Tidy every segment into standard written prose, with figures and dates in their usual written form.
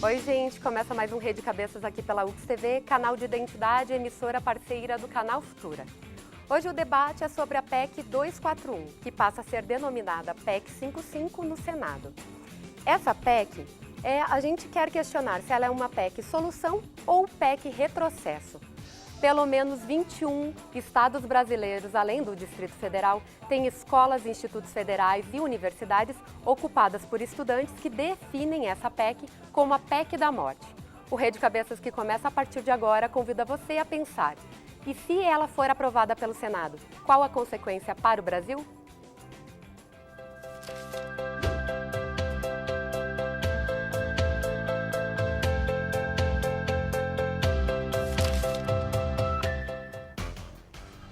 Oi, gente! Começa mais um Rede Cabeças aqui pela UX TV, canal de identidade, emissora parceira do canal Futura. Hoje o debate é sobre a PEC 241, que passa a ser denominada PEC 55 no Senado. Essa PEC, a gente quer questionar se ela é uma PEC solução ou PEC retrocesso. Pelo menos 21 estados brasileiros, além do Distrito Federal, têm escolas, institutos federais e universidades ocupadas por estudantes que definem essa PEC como a PEC da morte. O Rede Cabeças, que começa a partir de agora, convida você a pensar: e se ela for aprovada pelo Senado, qual a consequência para o Brasil?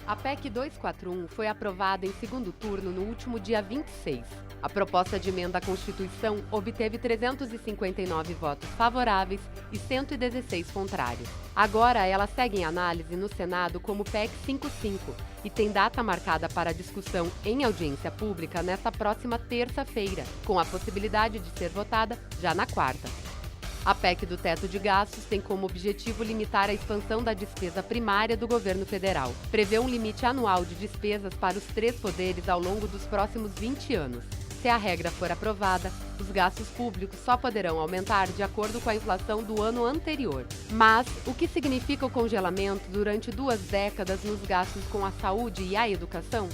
A PEC 241 foi aprovada em segundo turno no último dia 26. A proposta de emenda à Constituição obteve 359 votos favoráveis e 116 contrários. Agora, ela segue em análise no Senado como PEC 55 e tem data marcada para discussão em audiência pública nesta próxima terça-feira, com a possibilidade de ser votada já na quarta. A PEC do teto de gastos tem como objetivo limitar a expansão da despesa primária do governo federal. Prevê um limite anual de despesas para os três poderes ao longo dos próximos 20 anos. Se a regra for aprovada, os gastos públicos só poderão aumentar de acordo com a inflação do ano anterior. Mas o que significa o congelamento durante 2 décadas nos gastos com a saúde e a educação?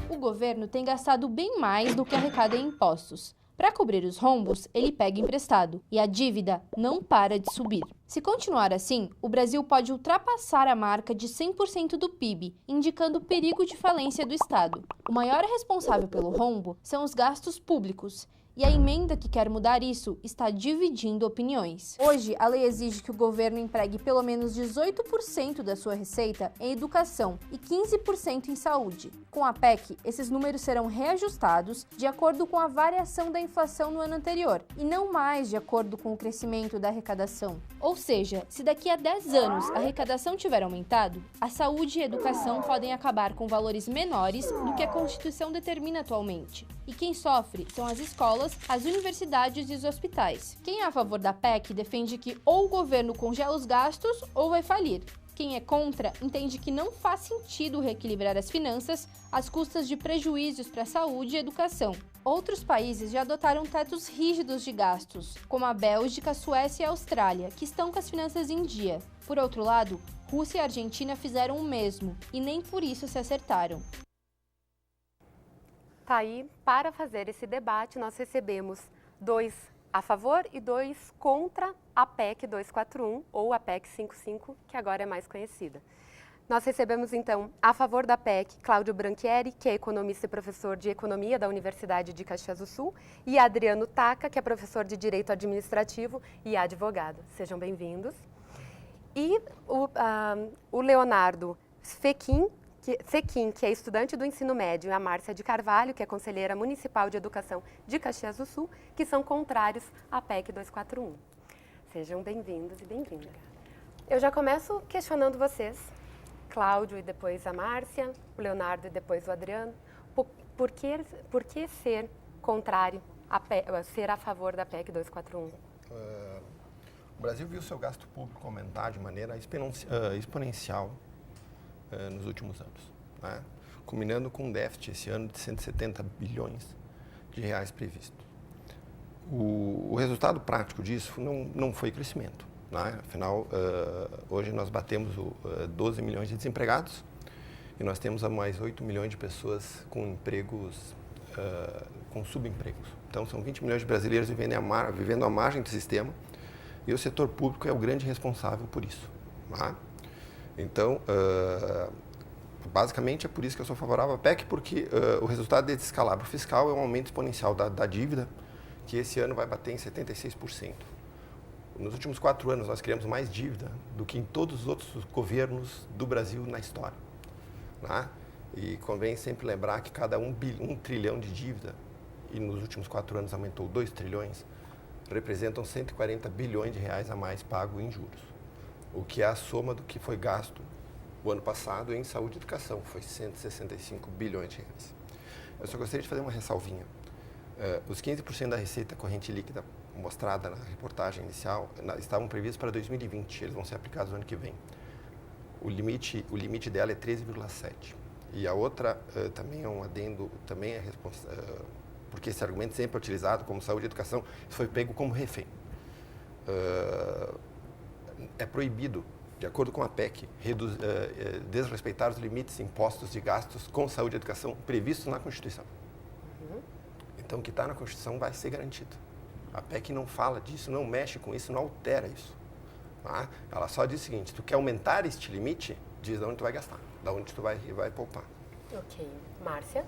O governo tem gastado bem mais do que arrecada em impostos. Para cobrir os rombos, ele pega emprestado e a dívida não para de subir. Se continuar assim, o Brasil pode ultrapassar a marca de 100% do PIB, indicando perigo de falência do Estado. O maior responsável pelo rombo são os gastos públicos. E a emenda que quer mudar isso está dividindo opiniões. Hoje, a lei exige que o governo empregue pelo menos 18% da sua receita em educação e 15% em saúde. Com a PEC, esses números serão reajustados de acordo com a variação da inflação no ano anterior e não mais de acordo com o crescimento da arrecadação. Ou seja, se daqui a 10 anos a arrecadação tiver aumentado, a saúde e a educação podem acabar com valores menores do que a Constituição determina atualmente. E quem sofre são as escolas, as universidades e os hospitais. Quem é a favor da PEC defende que ou o governo congela os gastos ou vai falir. Quem é contra entende que não faz sentido reequilibrar as finanças às custas de prejuízos para a saúde e a educação. Outros países já adotaram tetos rígidos de gastos, como a Bélgica, a Suécia e a Austrália, que estão com as finanças em dia. Por outro lado, Rússia e Argentina fizeram o mesmo e nem por isso se acertaram. Tá aí, para fazer esse debate, nós recebemos 2 a favor e 2 contra a PEC 241, ou a PEC 55, que agora é mais conhecida. Nós recebemos, então, a favor da PEC, Cláudio Branchieri, que é economista e professor de Economia da Universidade de Caxias do Sul, e Adriano Taca, que é professor de Direito Administrativo e advogado. Sejam bem-vindos. E o Leonardo Fequim, que é estudante do ensino médio, e a Márcia de Carvalho, que é conselheira municipal de educação de Caxias do Sul, que são contrários à PEC 241. Sejam bem-vindos e bem-vindas. Eu já começo questionando vocês, Cláudio e depois a Márcia, o Leonardo e depois o Adriano. Por que ser contrário, ser a favor da PEC 241? O Brasil viu seu gasto público aumentar de maneira exponencial nos últimos anos, né? Culminando com um déficit esse ano de 170 bilhões de reais previsto. O resultado prático disso não foi crescimento, né? Afinal, hoje nós batemos 12 milhões de desempregados e nós temos mais 8 milhões de pessoas com empregos, com subempregos. Então, são 20 milhões de brasileiros vivendo à margem do sistema e o setor público é o grande responsável por isso, né? Então, basicamente é por isso que eu sou favorável à PEC, porque o resultado desse descalabro fiscal é um aumento exponencial da dívida, que esse ano vai bater em 76%. Nos últimos 4 anos, nós criamos mais dívida do que em todos os outros governos do Brasil na história, né? E convém sempre lembrar que cada 1 trilhão de dívida, e nos últimos 4 anos aumentou 2 trilhões, representam 140 bilhões de reais a mais pago em juros, o que é a soma do que foi gasto o ano passado em saúde e educação, foi 165 bilhões de reais. Eu só gostaria de fazer uma ressalvinha. Os 15% da receita corrente líquida mostrada na reportagem inicial estavam previstos para 2020, eles vão ser aplicados no ano que vem. O limite dela é 13,7. E a outra também é um adendo, também é porque esse argumento sempre é utilizado como saúde e educação, isso foi pego como refém. É proibido, de acordo com a PEC, desrespeitar os limites impostos de gastos com saúde e educação previstos na Constituição. Então, o que está na Constituição vai ser garantido. A PEC não fala disso, não mexe com isso, não altera isso. Tá? Ela só diz o seguinte, tu quer aumentar este limite, diz de onde tu vai gastar, de onde tu vai poupar. Ok. Márcia?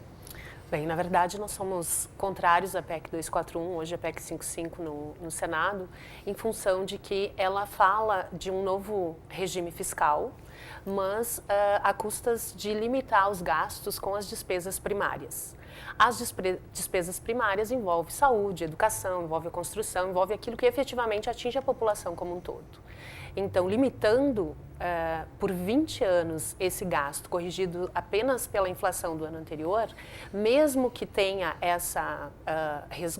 Bem, na verdade, nós somos contrários à PEC 241, hoje a PEC 55 no Senado, em função de que ela fala de um novo regime fiscal, mas a custas de limitar os gastos com as despesas primárias. As despesas primárias envolvem saúde, educação, envolve a construção, envolve aquilo que efetivamente atinge a população como um todo. Então, limitando por 20 anos esse gasto, corrigido apenas pela inflação do ano anterior, mesmo que tenha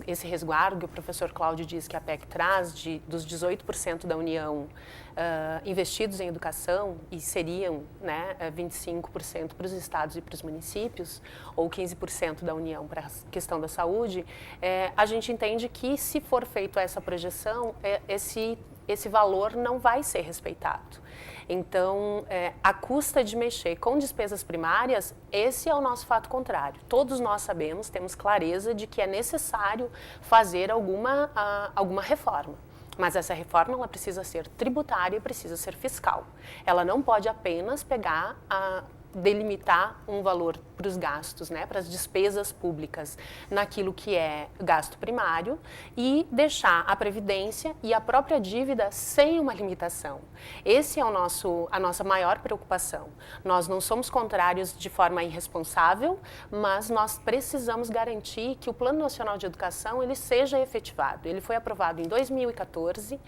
esse resguardo que o professor Cláudio diz que a PEC traz, dos 18% da União investidos em educação, e seriam 25% para os estados e para os municípios, ou 15% da União para a questão da saúde, a gente entende que, se for feita essa projeção, esse valor não vai ser respeitado. Então, à custa de mexer com despesas primárias, esse é o nosso fato contrário. Todos nós sabemos, temos clareza de que é necessário fazer alguma reforma. Mas essa reforma ela precisa ser tributária e precisa ser fiscal. Ela não pode apenas delimitar um valor para os gastos, para as despesas públicas, naquilo que é gasto primário, e deixar a Previdência e a própria dívida sem uma limitação. Esse é a nossa maior preocupação. Nós não somos contrários de forma irresponsável, mas nós precisamos garantir que o Plano Nacional de Educação ele seja efetivado. Ele foi aprovado em 2014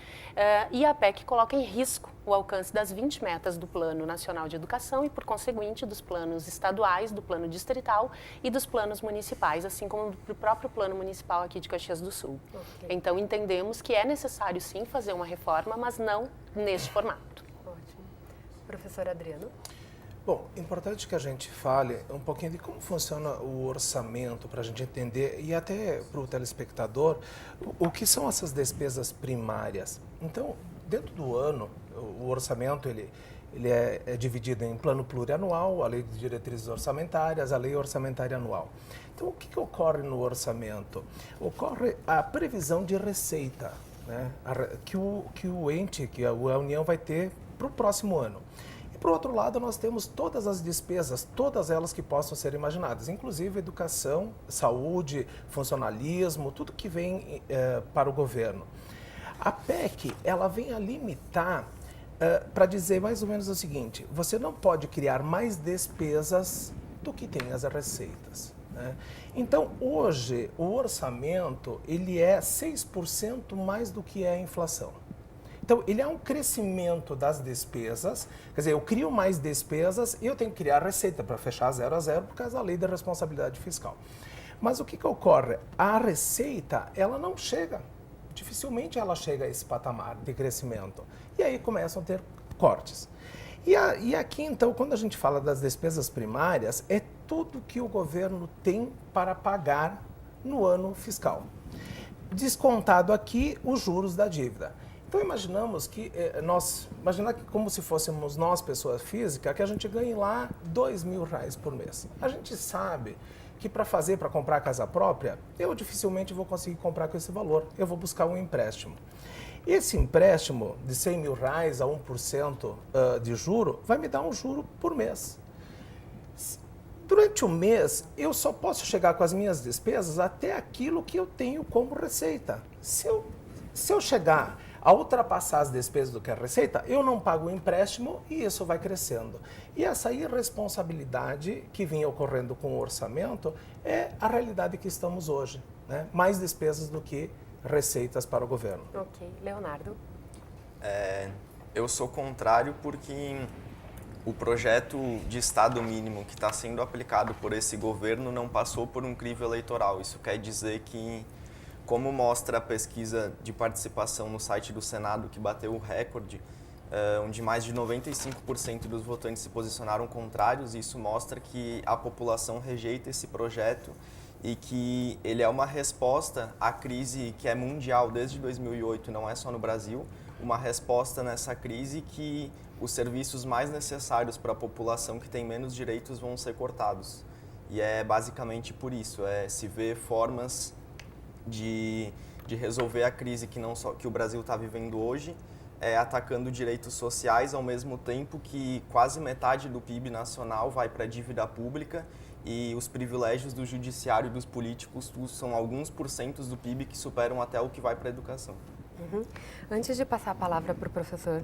e a PEC coloca em risco o alcance das 20 metas do Plano Nacional de Educação e, por conseguinte, dos planos estaduais, do plano distrital e dos planos municipais, assim como do próprio plano municipal aqui de Caxias do Sul. Okay. Então, entendemos que é necessário, sim, fazer uma reforma, mas não neste formato. Ótimo. Professor Adriano? Bom, é importante que a gente fale um pouquinho de como funciona o orçamento, para a gente entender, e até para o telespectador, o que são essas despesas primárias. Então, dentro do ano, o orçamento ele é dividido em plano plurianual, a lei de diretrizes orçamentárias, a lei orçamentária anual. Então, o que ocorre no orçamento? Ocorre a previsão de receita, que o ente, que a União vai ter para o próximo ano. E, por outro lado, nós temos todas as despesas, todas elas que possam ser imaginadas, inclusive educação, saúde, funcionalismo, tudo que vem para o governo. A PEC, ela vem a limitar para dizer mais ou menos o seguinte: você não pode criar mais despesas do que tem as receitas. Então, hoje, o orçamento ele é 6% mais do que é a inflação. Então, ele é um crescimento das despesas, quer dizer, eu crio mais despesas e eu tenho que criar receita para fechar 0 a 0 por causa da lei da responsabilidade fiscal. Mas o que ocorre? A receita, ela não chega. Dificilmente ela chega a esse patamar de crescimento. E aí começam a ter cortes. E aqui, então, quando a gente fala das despesas primárias, é tudo que o governo tem para pagar no ano fiscal. Descontado aqui os juros da dívida. Então, imaginamos que imaginar que como se fôssemos nós, pessoa física, que a gente ganhe lá R$2.000 por mês. A gente sabe que para comprar casa própria, eu dificilmente vou conseguir comprar com esse valor. Eu vou buscar um empréstimo. Esse empréstimo de R$100.000 a 1% de juro vai me dar um juro por mês. Durante o mês, eu só posso chegar com as minhas despesas até aquilo que eu tenho como receita. Se eu chegar a ultrapassar as despesas do que a receita, eu não pago o empréstimo e isso vai crescendo. E essa irresponsabilidade que vinha ocorrendo com o orçamento é a realidade que estamos hoje. Mais despesas do que receitas para o governo. Ok. Leonardo? Eu sou contrário porque o projeto de Estado mínimo que está sendo aplicado por esse governo não passou por um crivo eleitoral. Isso quer dizer que, como mostra a pesquisa de participação no site do Senado, que bateu o recorde, onde mais de 95% dos votantes se posicionaram contrários, isso mostra que a população rejeita esse projeto e que ele é uma resposta à crise que é mundial desde 2008, não é só no Brasil, uma resposta nessa crise que os serviços mais necessários para a população que tem menos direitos vão ser cortados. E é basicamente por isso, se vê formas de resolver a crise que o Brasil está vivendo hoje, atacando direitos sociais, ao mesmo tempo que quase metade do PIB nacional vai para a dívida pública e os privilégios do judiciário e dos políticos são alguns porcentos do PIB que superam até o que vai para a educação. Uhum. Antes de passar a palavra para o professor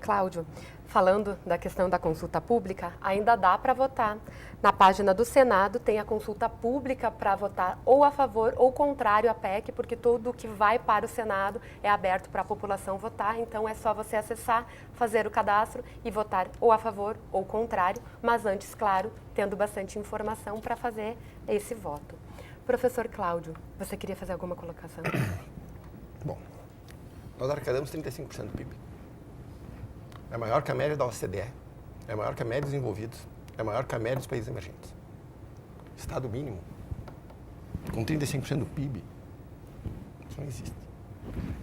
Cláudio, falando da questão da consulta pública, ainda dá para votar. Na página do Senado tem a consulta pública para votar ou a favor ou contrário à PEC, porque tudo que vai para o Senado é aberto para a população votar, então é só você acessar, fazer o cadastro e votar ou a favor ou contrário, mas antes, claro, tendo bastante informação para fazer esse voto. Professor Cláudio, você queria fazer alguma colocação? Bom, nós arrecadamos 35% do PIB. É maior que a média da OCDE, é maior que a média dos desenvolvidos, é maior que a média dos países emergentes. Estado mínimo, com 35% do PIB, isso não existe.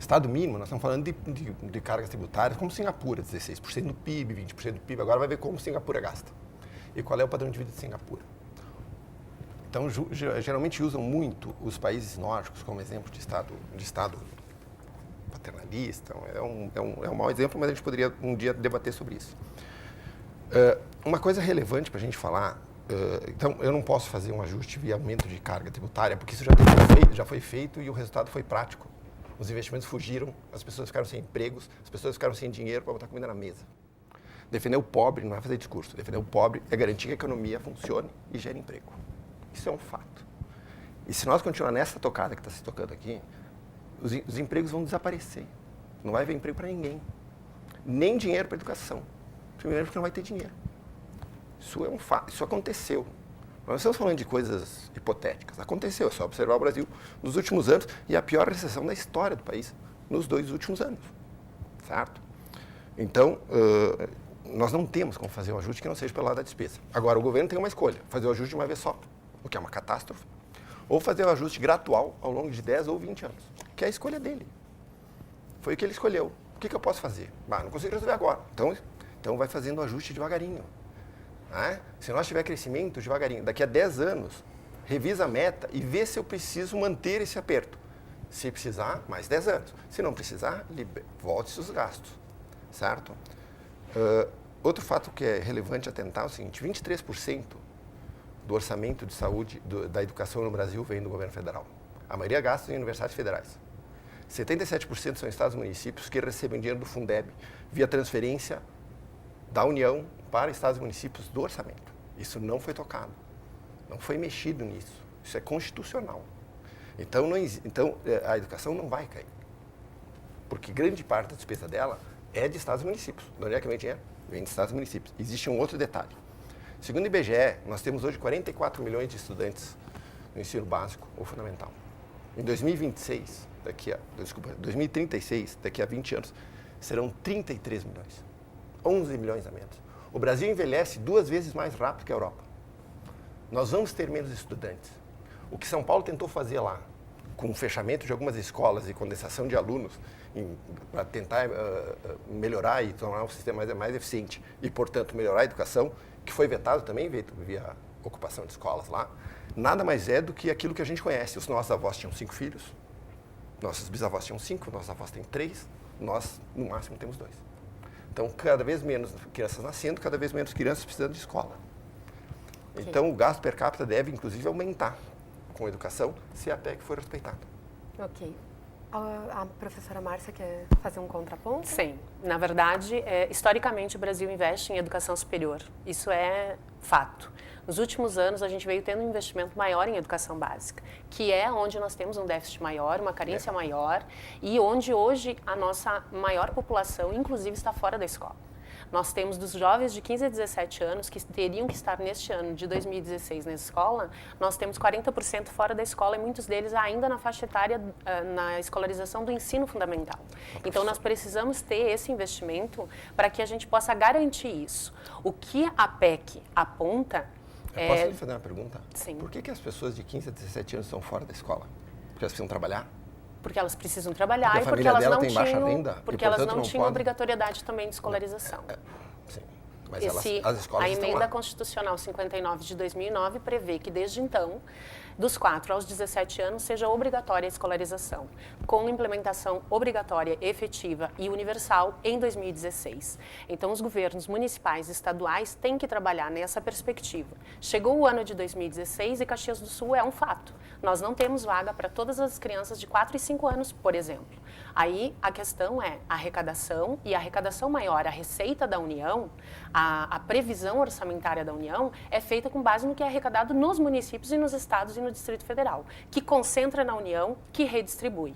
Estado mínimo, nós estamos falando de cargas tributárias como Singapura, 16% do PIB, 20% do PIB, agora vai ver como Singapura gasta. E qual é o padrão de vida de Singapura. Então, geralmente usam muito os países nórdicos como exemplo de Estado paternalista, é um mau exemplo, mas a gente poderia um dia debater sobre isso. Uma coisa relevante para a gente falar, então eu não posso fazer um ajuste via aumento de carga tributária, porque isso já foi feito e o resultado foi prático. Os investimentos fugiram, as pessoas ficaram sem empregos, as pessoas ficaram sem dinheiro para botar comida na mesa. Defender o pobre não é fazer discurso, defender o pobre é garantir que a economia funcione e gere emprego. Isso é um fato. E se nós continuarmos nessa tocada que está se tocando aqui, os empregos vão desaparecer. Não vai haver emprego para ninguém. Nem dinheiro para educação. Primeiro porque não vai ter dinheiro. Isso é um fato, isso aconteceu. Nós estamos falando de coisas hipotéticas. Aconteceu, é só observar o Brasil nos últimos anos e a pior recessão da história do país nos 2 últimos anos. Certo? Então, nós não temos como fazer um ajuste que não seja pelo lado da despesa. Agora, o governo tem uma escolha, fazer o ajuste de uma vez só, o que é uma catástrofe, ou fazer o ajuste gradual ao longo de 10 ou 20 anos, que é a escolha dele. Foi o que ele escolheu. O que eu posso fazer? Não consigo resolver agora. Então vai fazendo o ajuste devagarinho. Se nós tiver crescimento, devagarinho. Daqui a 10 anos, revisa a meta e vê se eu preciso manter esse aperto. Se precisar, mais 10 anos. Se não precisar, volte os gastos. Certo? Outro fato que é relevante atentar é o seguinte, 23% do orçamento de saúde da educação no Brasil vem do governo federal. A maioria gasta em universidades federais. 77% são estados e municípios que recebem dinheiro do Fundeb via transferência da União para estados e municípios do orçamento. Isso não foi tocado, não foi mexido nisso. Isso é constitucional. Então a educação não vai cair, porque grande parte da despesa dela é de estados e municípios. De onde é que vem dinheiro? Vem de estados e municípios. Existe um outro detalhe. Segundo o IBGE, nós temos hoje 44 milhões de estudantes no ensino básico ou fundamental. Em 2036, 2036, daqui a 20 anos, serão 33 milhões. 11 milhões a menos. O Brasil envelhece 2 vezes mais rápido que a Europa. Nós vamos ter menos estudantes. O que São Paulo tentou fazer lá, com o fechamento de algumas escolas e condensação de alunos, para tentar melhorar e tornar o sistema mais eficiente e, portanto, melhorar a educação, que foi vetado também via ocupação de escolas lá, nada mais é do que aquilo que a gente conhece. Os nossos avós tinham 5 filhos, nossos bisavós tinham 5, nossos avós têm 3, nós, no máximo, temos 2. Então, cada vez menos crianças nascendo, cada vez menos crianças precisando de escola. Okay. Então, o gasto per capita deve, inclusive, aumentar com a educação, se a PEC for respeitada. Ok. A professora Márcia quer fazer um contraponto? Sim. Na verdade, historicamente, o Brasil investe em educação superior. Isso é fato. Nos últimos anos, a gente veio tendo um investimento maior em educação básica, que é onde nós temos um déficit maior, uma carência maior, e onde hoje a nossa maior população, inclusive, está fora da escola. Nós temos dos jovens de 15 a 17 anos que teriam que estar neste ano de 2016 na escola, nós temos 40% fora da escola e muitos deles ainda na faixa etária, na escolarização do ensino fundamental. Então, nós precisamos ter esse investimento para que a gente possa garantir isso. O que a PEC aponta Posso lhe fazer uma pergunta? Sim. Por que as pessoas de 15 a 17 anos estão fora da escola? Porque elas precisam trabalhar? Porque elas precisam trabalhar Porque a e porque família elas dela não tem baixa tinham, renda porque e, elas portanto, não não tinham podem. obrigatoriedade também de escolarização. Sim, mas as escolas A estão emenda lá. constitucional 59 de 2009 prevê que desde então, dos 4 aos 17 anos, seja obrigatória a escolarização, com implementação obrigatória, efetiva e universal em 2016. Então, os governos municipais e estaduais têm que trabalhar nessa perspectiva. Chegou o ano de 2016 e Caxias do Sul é um fato. Nós não temos vaga para todas as crianças de 4 e 5 anos, por exemplo. Aí, a questão é a arrecadação, e a arrecadação maior, a receita da União, a previsão orçamentária da União é feita com base no que é arrecadado nos municípios e nos estados e no Distrito Federal, que concentra na União, que redistribui.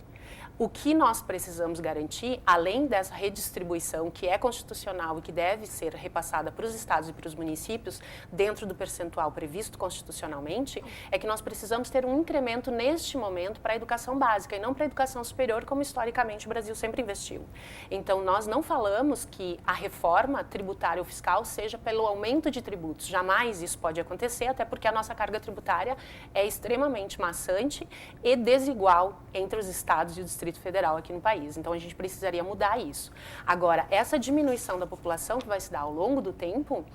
O que nós precisamos garantir, além dessa redistribuição que é constitucional e que deve ser repassada para os estados e para os municípios, dentro do percentual previsto constitucionalmente, é que nós precisamos ter um incremento neste momento para a educação básica e não para a educação superior, como historicamente o Brasil sempre investiu. Então, nós não falamos que a reforma tributária ou fiscal seja pelo aumento de tributos. Jamais isso pode acontecer, até porque a nossa carga tributária é extremamente maçante e desigual entre os estados e o Distrito Federal aqui no país. Então, a gente precisaria mudar isso. Agora, essa diminuição da população que vai se dar ao longo do tempo,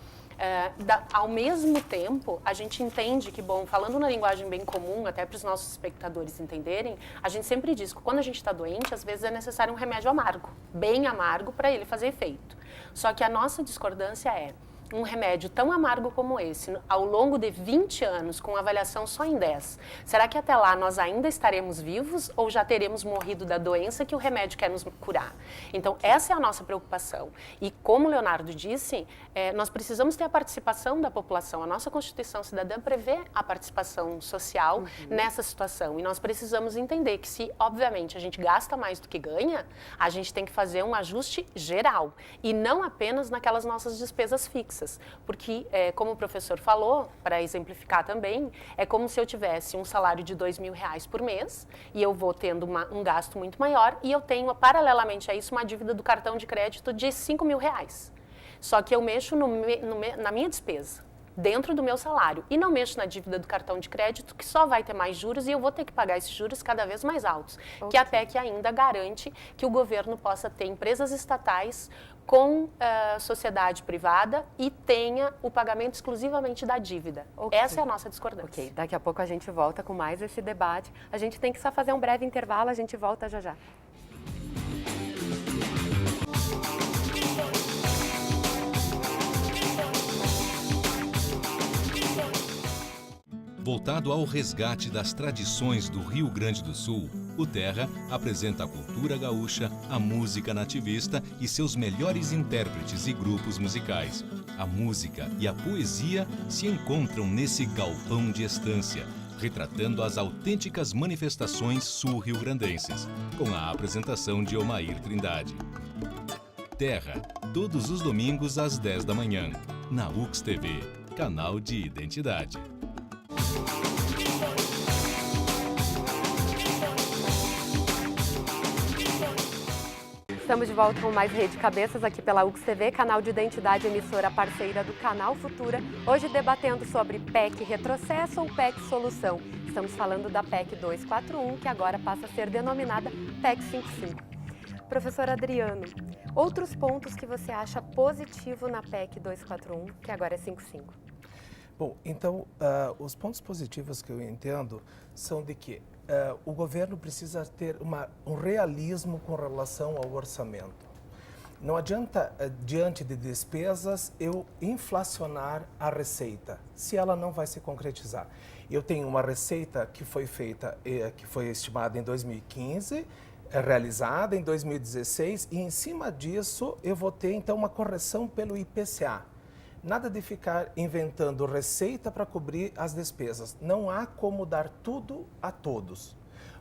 ao mesmo tempo, a gente entende que, bom, falando na linguagem bem comum, até para os nossos espectadores entenderem, a gente sempre diz que quando a gente está doente, às vezes é necessário um remédio amargo, bem amargo, para ele fazer efeito. Só que a nossa discordância é um remédio tão amargo como esse, ao longo de 20 anos, com avaliação só em 10, será que até lá nós ainda estaremos vivos ou já teremos morrido da doença que o remédio quer nos curar? Então, essa é a nossa preocupação. E como o Leonardo disse, nós precisamos ter a participação da população. A nossa Constituição Cidadã prevê a participação social nessa situação. E nós precisamos entender que se, obviamente, a gente gasta mais do que ganha, a gente tem que fazer um ajuste geral e não apenas naquelas nossas despesas fixas. Porque, como o professor falou, para exemplificar também, é como se eu tivesse um salário de R$2.000 por mês e eu vou tendo um gasto muito maior e eu tenho, paralelamente a isso, uma dívida do cartão de crédito de R$5.000. Só que eu mexo na minha despesa, dentro do meu salário, e não mexo na dívida do cartão de crédito, que só vai ter mais juros e eu vou ter que pagar esses juros cada vez mais altos. Okay. Que a PEC ainda garante que o governo possa ter empresas estatais com sociedade privada e tenha o pagamento exclusivamente da dívida. Okay. Essa é a nossa discordância. Ok, daqui a pouco a gente volta com mais esse debate. A gente tem que só fazer um breve intervalo, a gente volta já já. Voltado ao resgate das tradições do Rio Grande do Sul, o Terra apresenta a cultura gaúcha, a música nativista e seus melhores intérpretes e grupos musicais. A música e a poesia se encontram nesse galpão de estância, retratando as autênticas manifestações sul-riograndenses, com a apresentação de Omair Trindade. Terra, todos os domingos às 10 da manhã, na UX TV, canal de identidade. Estamos de volta com mais Rede Cabeças aqui pela UX TV, canal de identidade, emissora parceira do canal Futura. Hoje debatendo sobre PEC retrocesso ou PEC solução. Estamos falando da PEC 241, que agora passa a ser denominada PEC 55. Professor Adriano, outros pontos que você acha positivo na PEC 241, que agora é 55? Bom, então, os pontos positivos que eu entendo são de que o governo precisa ter um realismo com relação ao orçamento. Não adianta, diante de despesas, eu inflacionar a receita, se ela não vai se concretizar. Eu tenho uma receita que foi feita, que foi estimada em 2015, realizada em 2016, e em cima disso eu vou ter, então, uma correção pelo IPCA. Nada de ficar inventando receita para cobrir as despesas. Não há como dar tudo a todos.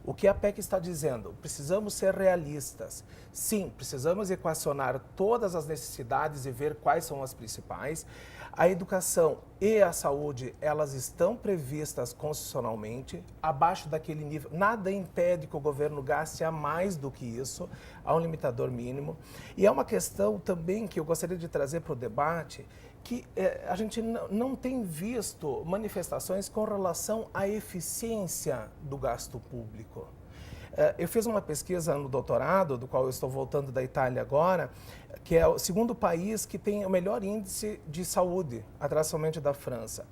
O que a PEC está dizendo? Precisamos ser realistas. Sim, precisamos equacionar todas as necessidades e ver quais são as principais. A educação e a saúde, elas estão previstas constitucionalmente, abaixo daquele nível. Nada impede que o governo gaste a mais do que isso, há um limitador mínimo. E é uma questão também que eu gostaria de trazer para o debate, que a gente não tem visto manifestações com relação à eficiência do gasto público. Eu fiz uma pesquisa no doutorado, do qual eu estou voltando da Itália agora, que é o segundo país que tem o melhor índice de saúde, atrás somente da França.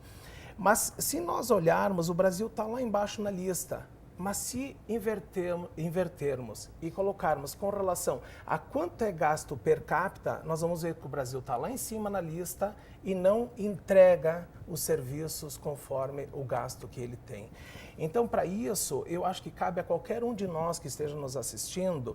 Mas se nós olharmos, o Brasil está lá embaixo na lista. Mas se invertermos e colocarmos com relação a quanto é gasto per capita, nós vamos ver que o Brasil está lá em cima na lista e não entrega os serviços conforme o gasto que ele tem. Então, para isso, eu acho que cabe a qualquer um de nós que esteja nos assistindo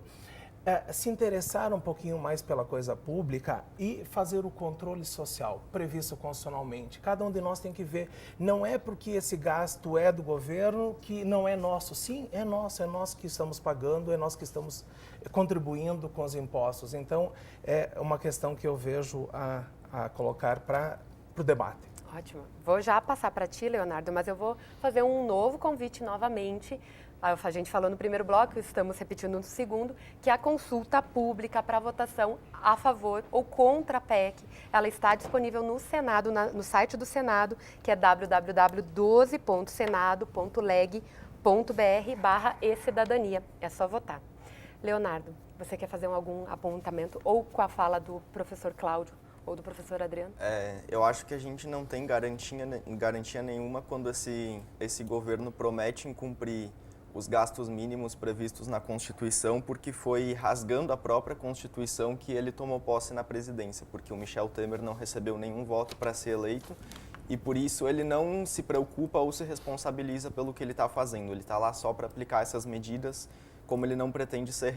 se interessar um pouquinho mais pela coisa pública e fazer o controle social previsto constitucionalmente. Cada um de nós tem que ver, não é porque esse gasto é do governo que não é nosso. Sim, é nós que estamos pagando, é nós que estamos contribuindo com os impostos. Então, é uma questão que eu vejo a colocar para o debate. Ótimo. Vou já passar para ti, Leonardo, mas eu vou fazer um novo convite novamente. A gente falou no primeiro bloco, estamos repetindo no segundo, que a consulta pública para votação a favor ou contra a PEC, ela está disponível no Senado, no site do Senado, que é www.12.senado.leg.br/e-cidadania. É só votar. Leonardo, você quer fazer algum apontamento ou com a fala do professor Cláudio ou do professor Adriano? Eu acho que a gente não tem garantia nenhuma quando esse governo promete incumprir os gastos mínimos previstos na Constituição, porque foi rasgando a própria Constituição que ele tomou posse na presidência, porque o Michel Temer não recebeu nenhum voto para ser eleito e por isso ele não se preocupa ou se responsabiliza pelo que ele está fazendo. Ele está lá só para aplicar essas medidas, como ele não pretende ser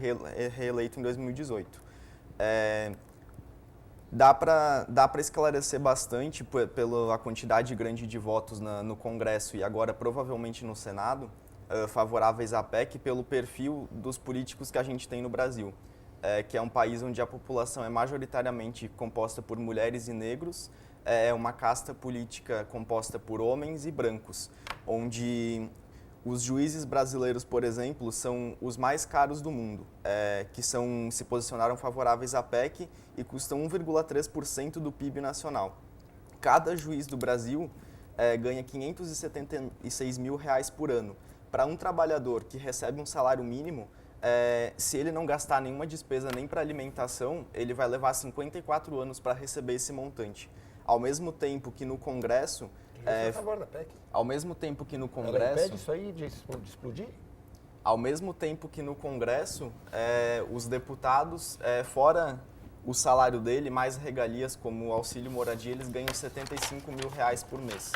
reeleito em 2018. Dá para esclarecer bastante pela quantidade grande de votos no Congresso e agora provavelmente no Senado, favoráveis à PEC pelo perfil dos políticos que a gente tem no Brasil, que é um país onde a população é majoritariamente composta por mulheres e negros, é uma casta política composta por homens e brancos, onde os juízes brasileiros, por exemplo, são os mais caros do mundo, que se posicionaram favoráveis à PEC e custam 1,3% do PIB nacional. Cada juiz do Brasil ganha R$ 576 mil por ano. Para um trabalhador que recebe um salário mínimo, se ele não gastar nenhuma despesa nem para alimentação, ele vai levar 54 anos para receber esse montante. Ao mesmo tempo que no Congresso... a favor da PEC. Ao mesmo tempo que no Congresso... Ela impede isso aí de explodir? Ao mesmo tempo que no Congresso, os deputados, fora o salário dele, mais regalias como o auxílio moradia, eles ganham R$ 75 mil por mês.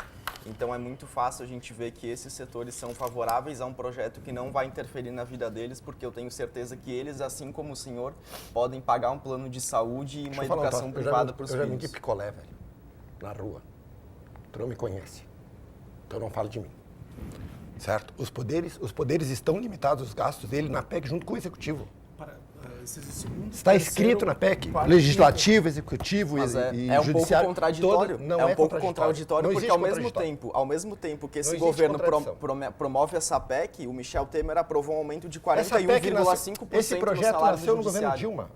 Então é muito fácil a gente ver que esses setores são favoráveis a um projeto que não vai interferir na vida deles, porque eu tenho certeza que eles, assim como o senhor, podem pagar um plano de saúde e uma educação privada para os filhos. Eu já vendi picolé, velho, na rua. Tu não me conhece, então não fala de mim. Certo? Os poderes estão limitados, os gastos dele na PEC junto com o Executivo. Está escrito na PEC, legislativo, executivo e um judiciário. Pouco contraditório. Não é pouco contraditório porque ao mesmo tempo que esse governo promove essa PEC, o Michel Temer aprovou um aumento de 41,5% esse projeto nasceu no governo Dilma.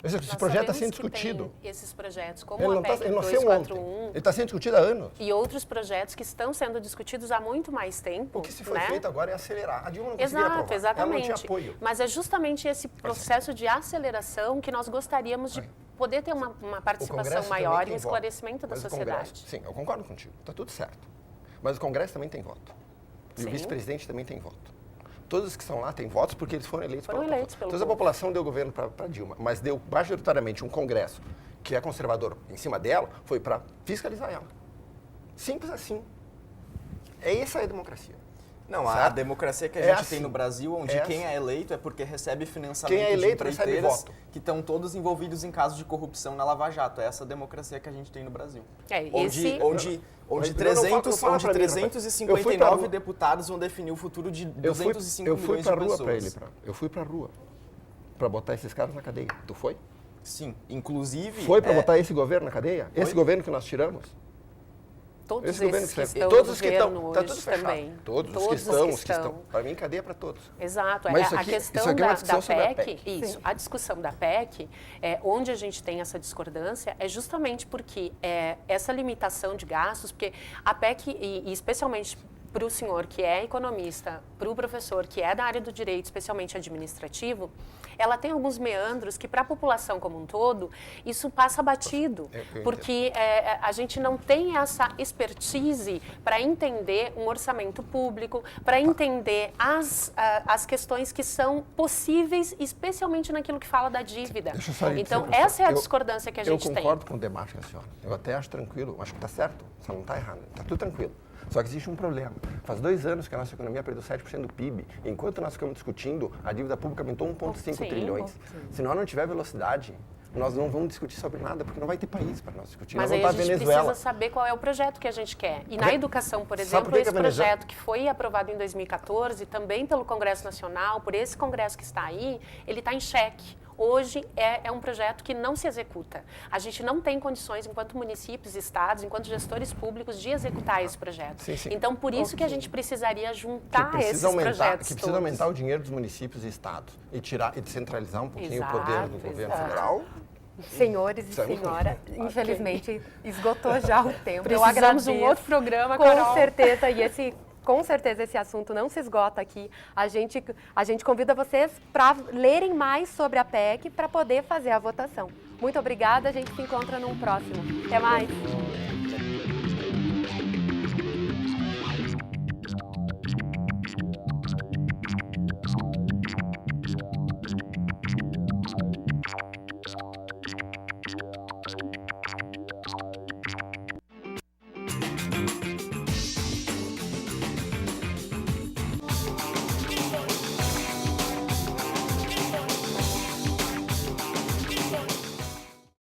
Esse projeto está sendo discutido. Esses projetos, como a PEC 241... Ele está sendo discutido há anos. E outros projetos que estão sendo discutidos há muito mais tempo. O que se foi feito agora é acelerar. A Dilma não conseguia aprovar. Exatamente. Ela não tinha apoio. Mas é justamente esse processo de aceleração que nós gostaríamos de poder ter uma participação maior e um esclarecimento da sociedade. Sim, eu concordo contigo. Está tudo certo. Mas o Congresso também tem voto. E o vice-presidente também tem voto. Todos que estão lá têm votos porque eles foram eleitos pela população. Toda a população deu governo para Dilma, mas deu majoritariamente um Congresso que é conservador em cima dela, foi para fiscalizar ela. Simples assim. Essa é a democracia. Não, certo? a democracia que a gente tem no Brasil, onde quem é eleito é porque recebe financiamento Quem é eleito de recebe empreiteiras voto. que estão todos envolvidos em casos de corrupção na Lava Jato. É essa democracia que a gente tem no Brasil. Onde Não fala pra mim, rapaz. 359 deputados vão definir o futuro de 205 milhões de pessoas. Eu fui pra rua para botar esses caras na cadeia. Tu foi? Sim, inclusive... Foi para botar esse governo na cadeia? Esse governo que nós tiramos? Todos Esse governo esses que estão todos no os que estão, governo tá hoje tudo fechado. também. Todos os que estão. Para mim, cadeia para todos. Exato. Mas A questão é uma da discussão sobre a PEC, PEC. isso, a discussão da PEC, onde a gente tem essa discordância, é justamente porque essa limitação de gastos, porque a PEC, e especialmente para o senhor que é economista, para o professor que é da área do direito, especialmente administrativo, ela tem alguns meandros que para a população como um todo, isso passa batido, porque a gente não tem essa expertise para entender um orçamento público, para entender as questões que são possíveis, especialmente naquilo que fala da dívida. Então, essa é a discordância que a gente tem. Eu concordo com o debate da senhora. Eu até acho tranquilo, acho que está certo, só não está errado, está tudo tranquilo. Só que existe um problema. Faz 2 anos que a nossa economia perdeu 7% do PIB. Enquanto nós ficamos discutindo, a dívida pública aumentou 1,5 trilhões. Se nós não tiver velocidade, nós não vamos discutir sobre nada, porque não vai ter país para nós discutir. Mas nós aí vamos a gente Venezuela. precisa saber qual é o projeto que a gente quer. E na educação, por exemplo, que esse a Venezuela... projeto que foi aprovado em 2014, também pelo Congresso Nacional, por esse Congresso que está aí, ele está em xeque. Hoje é um projeto que não se executa. A gente não tem condições, enquanto municípios, estados, enquanto gestores públicos, de executar esse projeto. Sim. Então, por isso que a gente precisaria juntar esses projetos que precisa aumentar o dinheiro dos municípios e estados e descentralizar um pouquinho o poder do governo federal. Senhores e senhora, infelizmente esgotou já o tempo. Precisamos Eu agradeço um outro programa, com Carol. certeza, com certeza esse assunto não se esgota aqui. A gente convida vocês para lerem mais sobre a PEC para poder fazer a votação. Muito obrigada, a gente se encontra num próximo. Até mais!